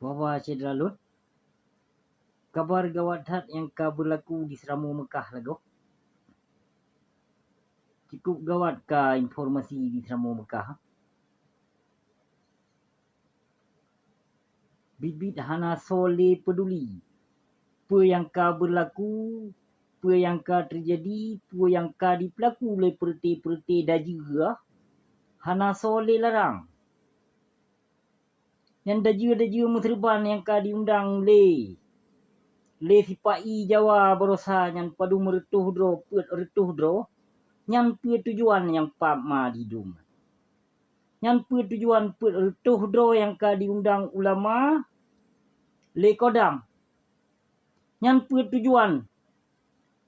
Wawa cedera lut. Kabar gawat hat yang ka berlaku di Selama Mekah lagu. Cukup gawat ka informasi di Selama Mekah. Bibit hana sole peduli. Apa yang ka berlaku, apa yang ka terjadi, apa yang ka dipelaku oleh perti-perti daja. Hana sole larang. Yang daja-daja Mesreban yang ka diundang le sipai Jawa berosa yang padu meretuh dro, pet retuh dro. Yang pe tujuan yang pama didum. Yang pe tujuan pet retuh dro yang ka diundang ulama le kodam. Yang pe tujuan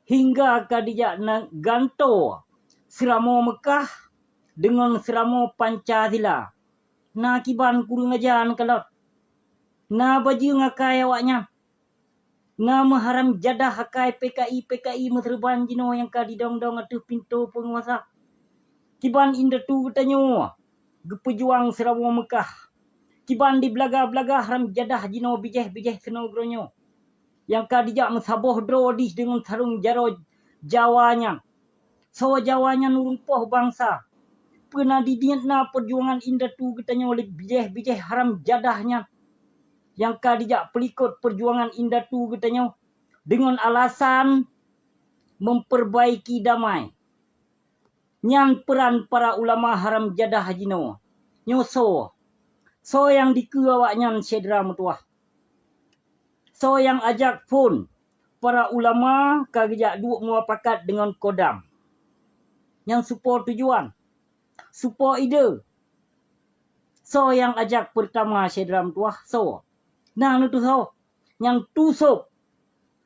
hingga ka dijak ganto Selama Mekah dengan Selama Pancasila. Na kiban kurung ajan kalau na baju ngakai awaknya. Na mengharam jadah hakai PKI Mesreban jino yang ka didong-dong atuh pintu penguasa. Kiban inda tu getanyo gepejuang Selama Mekah. Kiban di belaga-belaga haram jadah jino bijeh-bijeh senogronyo. Yang ka dijak mensaboh drodis dengan sarung jaro Jawanya. So Jawanya nurumpoh bangsa. Pernah didiatna perjuangan inda tu getanyo oleh bijeh-bijeh haram jadahnya. Yang ka dijak pelikut perjuangan inda tu getanyo dengan alasan memperbaiki damai. Nyan peran para ulama haram jadah jino. Nyoso. So yang dikeawaknya cedera mutuah. So yang ajak pun para ulama kagejak duk muapakat dengan kodam. Yang support tujuan. Support ide. So yang ajak pertama cedera mutuah. So. Nah itu so.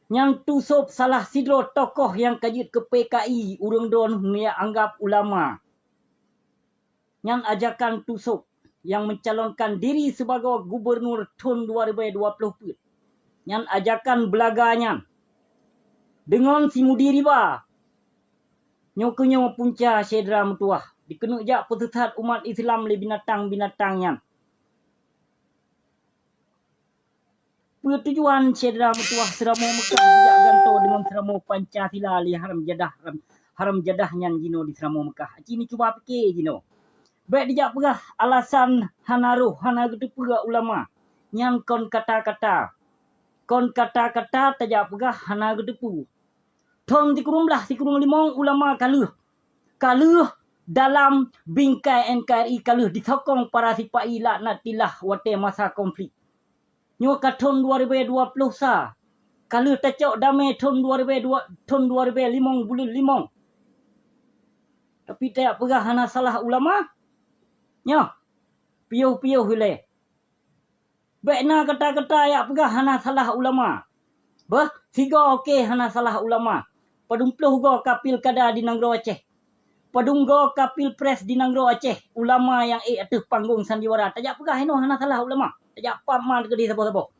Yang tusuk salah sidro tokoh yang kajit ke PKI. Urang don ni anggap ulama. Yang ajakan tusuk. Yang mencalonkan diri sebagai gubernur tahun 2020. Yang ajakan belaganya. Dengan si mudi riba. Nyokunyo punca cedera mutuah. Dikenuk jak persesat umat Islam le binatang-binatangnya. Tujuan cedera mutuah Selama Mekah dijak ganto dengan Selama Pancasila li haram jadahnya jino di Selama Mekah. Cini cuba fikir jino. Baik dijak pegah alasan hanaruh hana gitu pegah ulama. Yang kon kata-kata. Kon kata-kata tajak pegah hana gitu pu. Tong tikurung limong ulama kaluh. Kaluh dalam bingkai NKRI kaluh disokong para sipai laknatillah wate masa konflik. Nyo ka tahun 2020 sa. Kalau tacok damai tahun 2005 bulan 5. Tapi tak pegah hana salah ulama. Nyo. Piuh-piuh hule. Baikna kata-kata ya pegah hana salah ulama. Bah, siga okey hana salah ulama. Padumpluh go kapil kada di Nanggro Aceh. Padunggo kapil pres di Nanggro Aceh. Ulama yang atuh panggung sandiwara. Tajak pegah ino hana salah ulama. Tajak paman ke di sabo-sabo.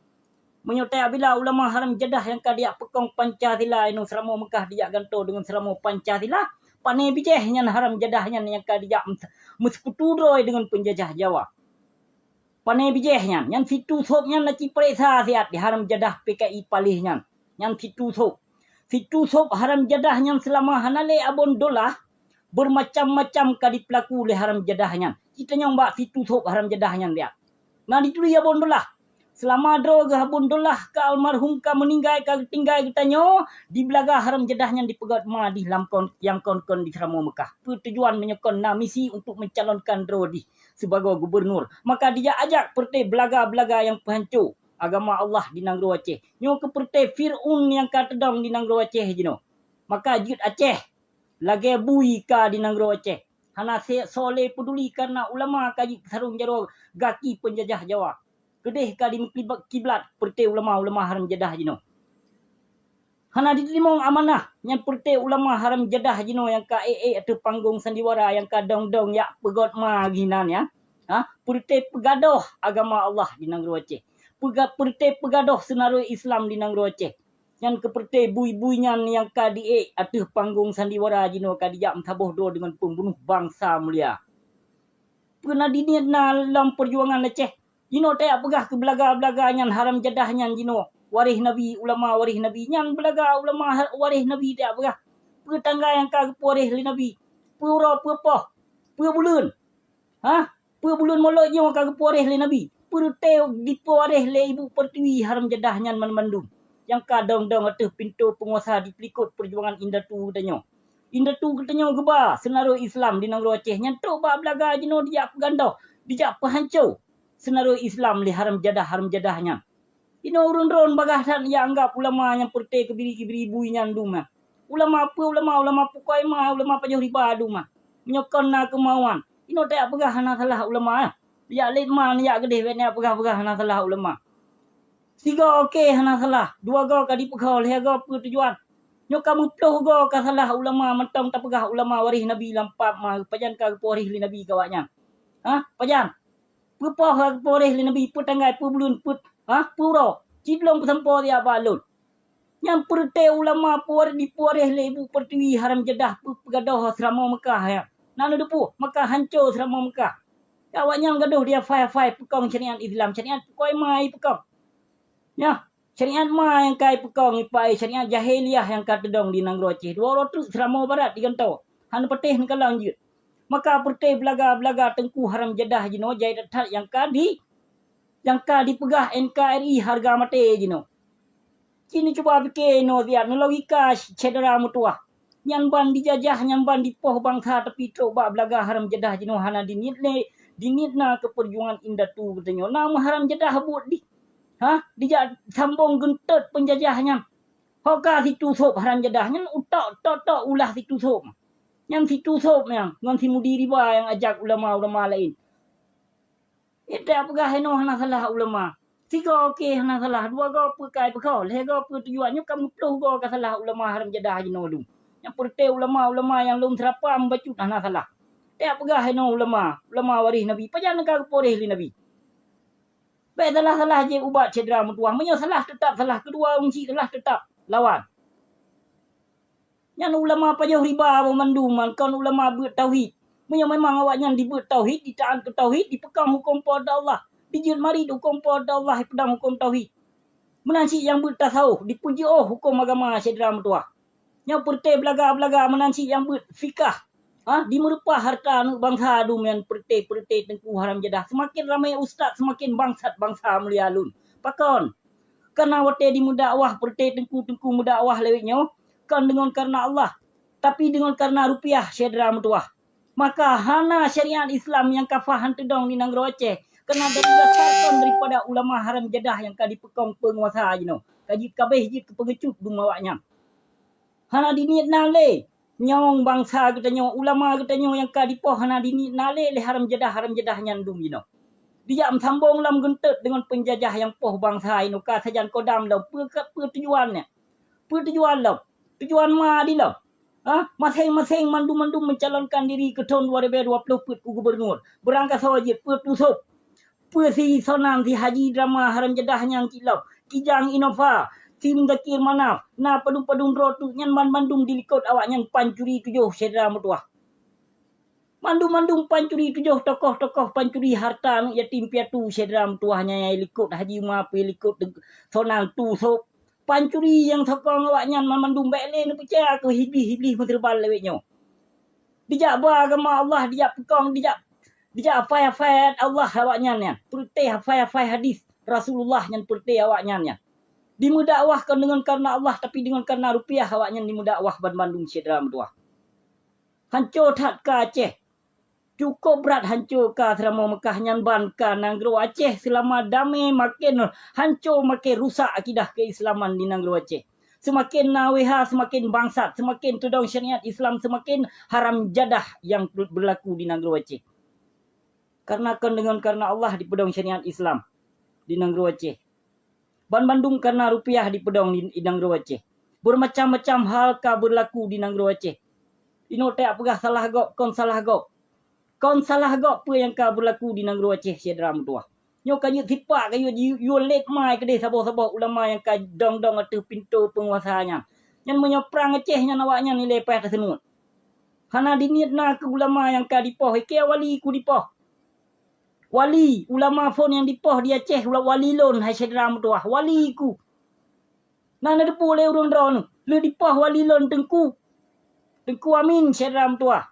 Menyertai bila ulama haram jadah yang kadiak pekong Pancasila ino Selama Mekah dijak ganto dengan Selama Pancasila. Panai bijehnya haram jadahnya yang kadiak mesekutu droi dengan penjajah Jawa. Panai bijehnya. Yang situ sopnya naci periksa siat di haram jadah PKI palihnya. Yang situ sop. Situ sop haram jadahnya selama hanale abon dolah. Bermacam-macam kali pelaku oleh haram jadahnya. Kita nyombak situ sop haram jadahnya dia. Nah dituli abon dolah. Selama droga habun dolah ke almarhum ka meninggal ka tinggal kita nyo di belaga haram jedahnya dipegat ma di lamkon yang kon-kon di Selama Mekah. Tujuan menyokon na misi untuk mencalonkan Drodi sebagai gubernur. Maka dia ajak perti belaga-belaga yang penghancur agama Allah di Nanggro Aceh. Nyo ke perti Fir'un yang katedong di Nanggro Aceh jino. Maka jut Aceh lagi bui ka di Nanggro Aceh. Hana soleh peduli karena ulama kaji sarung jaro gaki penjajah Jawa. Kedih ka di kiblat perti ulama-ulama haram jadah jino. Hana dilimong amanah yang perti ulama haram jadah jino yang ka atau panggung sandiwara yang ka dong-dong ya pegot ma ginan ya. Perti pegadoh agama Allah di Nanggro Aceh. Perti pegadoh senarai Islam di Nanggro Aceh. Yang keperti bui-buinya yang ka di atau panggung sandiwara jino ka dijak mentabuh do dengan pembunuh bangsa mulia. Pernah diniat dalam perjuangan Aceh. Jino te apagah ke belaga-belaga nyan haram jadah nyan jino. Warih Nabi, ulama warih Nabi. Nyan belaga ulama warih Nabi te apagah. Petangga yang kagak warih li Nabi. Pura pepoh. Pura bulun. Ha? Pura bulun molok nyo kagak warih li Nabi. Pura teo diporeh le ibu pertiwi haram jadah nyan mandum. Yang kadang-dang atuh pintu penguasa dipelikut perjuangan indah tu katanya. Indah tu katanya geba senaruh Islam di Negeri Aceh. Nyantuk ba belaga jino dia pegandau. Dia pehancur senaruh Islam li haram jadahnya. Ino urun-urun bagasan yang anggap ulama yang pertai kebiri-kebiri ibu yang duma. Ulama pukai mah, ulama pajuh riba duma. Menyokon na kemauan. Ino tak apagah hana salah ulama. Ya leit man ya gede vet ni apagah hana salah ulama. Tiga okey hana salah. Dua go kadi pekau leh go tujuan. Nyo kamu ploh go ka salah ulama mentong tak apagah ulama warih Nabi lampap mah pajan ka porih li Nabi kawaknya. Ha? Pajan. Pupoh poreh li Nabi petanggai pubulun put puro cidlong pesampo dia balun yang perte ulama por di poreh le ibu pertiwi haram jadah pegadoh serama Mekah ya nanu depu Mekah hancur serama Mekah awaknya gaduh dia fai pekong syariat Islam syariat koi mai pekong ya syariat mai yang kai pekong ipai syariat jahiliyah yang katedong di Nangro Aceh dua rotu serama barat digantau han petih nikalang jut maka pertai belaga tengku haram jadah jino jai datat yang kadi pegah NKRI harga mati jino. Kini cuba fikir no dia no logika cedera mutua. Nyan ban dijajah nyan ban dipoh bangsa tapi coba belaga haram jadah jino hana dinitna ke perjuangan indah tu katanya. Nama haram jadah buat di. Dijak sambung gentet penjajahnya. Hoka situ sop haram jadah nyan utak tok ulah situ sop. Yang situ sop yang ngan si mudiri ba yang ajak ulama-ulama lain. Itu apagah heno hana salah ulama. Tiga okey hana salah. Dua go pekai pekau. Leh go tujuannya kamu peluh go ka salah ulama haram jadah jino lu. Yang pertai ulama-ulama yang lum serapam bacut hana salah. Itu apagah heno ulama warih Nabi. Pajan ka poreh li Nabi. Baik salah je ubat cedera mutuah. Menyo salah tetap salah. Kedua unci salah tetap lawan. Yang ulama pajuh riba memanduman kan ulama bertauhid. Memang awaknya dibut tauhid, ditaat ke tauhid, dipekang hukum pada Allah. Dijun mari hukum pada Allah, pedang hukum tauhid. Menansi yang bertasawuf, dipuji hukum agama cedera mutuah. Yang pertai belaga menansi yang berfikah. Di merupa harta bangsa dumian pertai tengku haram jadah. Semakin ramai ustaz, semakin bangsat bangsa mulia lun. Pakon. Karena wate di mudakwah pertai tengku mudakwah lewitnya. Kan dengan karena Allah. Tapi dengan karena rupiah cedera mutuah. Maka hana syariat Islam yang kafahan tedong di Nangro Aceh. Kena didasarkan daripada ulama haram jadah yang kadi pekong penguasa jino. Kaji kabeh jit kepengecut dumawaknya. Hana diniat nale. Nyong bangsa katanya ulama katanya yang kadi poh hana diniat nale le haram jadah nyandum jino. Dia sambung lam gentet dengan penjajah yang poh bangsa jino. Ka sajan kodam lau. Tujuannya. Tujuan lau. Tujuan ma di lau. Masing-masing mandum mencalonkan diri ke tahun 2020 put ku gubernur. Berangkat sawajit put tusuk. Put si sonang si haji drama haram jadah yang kilau. Kijang Innova. Si Mendakir Manaf. Na padung rotu nyan mandum dilikut awak nyan pancuri 7 cedera mutuah. Mandum pancuri 7 tokoh pancuri harta yatim piatu cedera mutuahnya yang likut haji mapi likut sonang tusuk. Pancuri yang sokong awaknya mandum bele ni percaya ke hibli menterbal lewetnya. Dijak agama Allah, dijak pekong, dijak hafai Allah awaknya ni. Pertai hafai hadis Rasulullah yang pertai awaknya ni. Dimudakwahkan dengan karena Allah tapi dengan karena rupiah awaknya dimudakwah bandung cedera mutuah. Hancur tak ke Aceh. Cukup berat hancur ka selama Mekah nyanban ka Nangro Aceh selama damai makin hancur makin rusak akidah keislaman di Nangro Aceh. Semakin naweha semakin bangsat, semakin tudong syariat Islam semakin haram jadah yang berlaku di Nangro Aceh. Karena Allah di pedong syariat Islam di Nangro Aceh. Bandung karena rupiah di pedong di Nangro Aceh. Bermacam-macam hal ka berlaku di Nangro Aceh. Ino tak apagah salah gok kon salah gok. Kon salah gok apa yang kau berlaku di Nangro Aceh cedera mutuah. Nyo kayu tipak kayu you let mai kedai sabah ulama yang ka dong atu pintu penguasanya. Yang menyoprang Aceh nya awaknya nilai pah tersenut. Hana diniatna ke ulama yang ka dipoh ke wali ku dipoh. Wali, ulama pun yang dipoh di Aceh, wali lon, hai sedram tuah, wali ku. Nana depu le urun drone, le dipoh wali lon tengku. Tengku amin sedram tuah.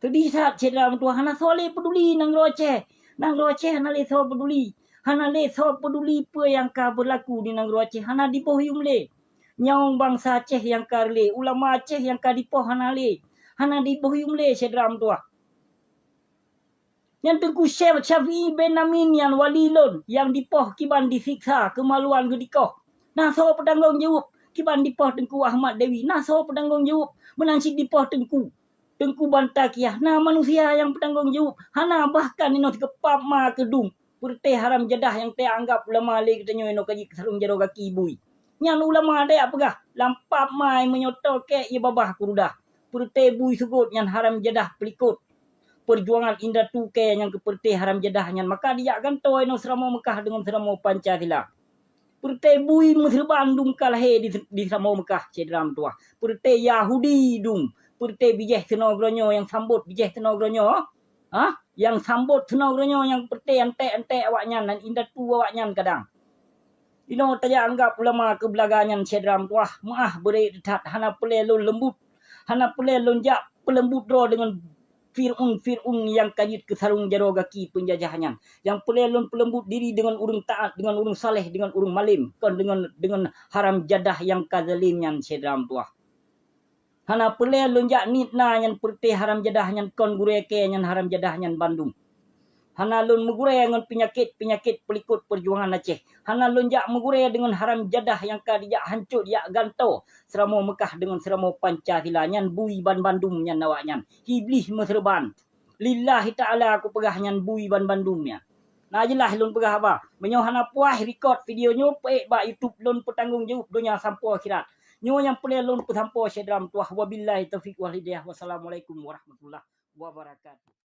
Tadi saat sedram tuah, hana soleh peduli nang Aceh. Nang Aceh hana le so peduli. Hana le so peduli apa yang ka berlaku di nang Aceh. Hana dipoh le. Nyawang bangsa Aceh yang ka le, ulama Aceh yang ka dipoh hana le. Hana dipoh le sedram tuah. Yang Tengku Syekh Syafi'i bin Amin yang wali lon yang dipoh kiban disiksa kemaluan gedikoh. Nah so petanggung jawab kiban dipoh Tengku Ahmad Dewi. Nah so petanggung jawab menansik dipoh Tengku. Tengku Bantakiah. Nah manusia yang petanggung jawab. Hana bahkan ino kepap ma kedung. Purte haram jadah yang te anggap ulama le katanya ino kaji kesarung jaro kaki bui. Nyan ulama ada apakah? Lampap mai menyoto ke ia babah kurudah. Purte bui sugut yang haram jadah pelikut. Perjuangan indah tuke yang keperti haram jedahnya maka dia akan toy no seramo Mekah dengan seramo Pancasila. Perti bui Mesir Bandung kalah di seramo Mekah cedram tua. Perti Yahudi dung. Perti bijeh tenogronyo yang sambut bijeh tenogronyo. Yang sambut tenogronyo yang perti ante awaknya dan indah tu awaknya kadang. Ino tanya anggap ulama kebelagangan cedram tua. Maah beri detat hana pelelun lembut. Hana pelelun jak pelembut ro dengan Fir'un yang kajit ke sarung jaro gaki penjajahannya. Yang pelembut diri dengan urung taat, dengan urung saleh, dengan urung malim. Kan dengan haram jadah yang kazalimnya sedram tuah. Hana pelelun jak nitna yang perti haram jadahnya kon gureke yang haram jadahnya Bandung. Hana lun megure dengan penyakit pelikut perjuangan Aceh. Hana lun jak megure dengan haram jadah yang kadijak hancur jak ganto. Seramo Mekah dengan seramo Pancasila nyan bui ban Bandung nyan nawaknya. Hiblis meserban. Lillahi ta'ala aku pegah nyan bui ban Bandungnya. Nah jelah lun pegah apa? Menyo hana puah record video nyo pe ba YouTube lun petanggung jawab dunia sampo akhirat. Nyo yang pelai lun pesampo sedram tuah wabillahi taufiq wal hidayah. Wassalamualaikum warahmatullahi wabarakatuh.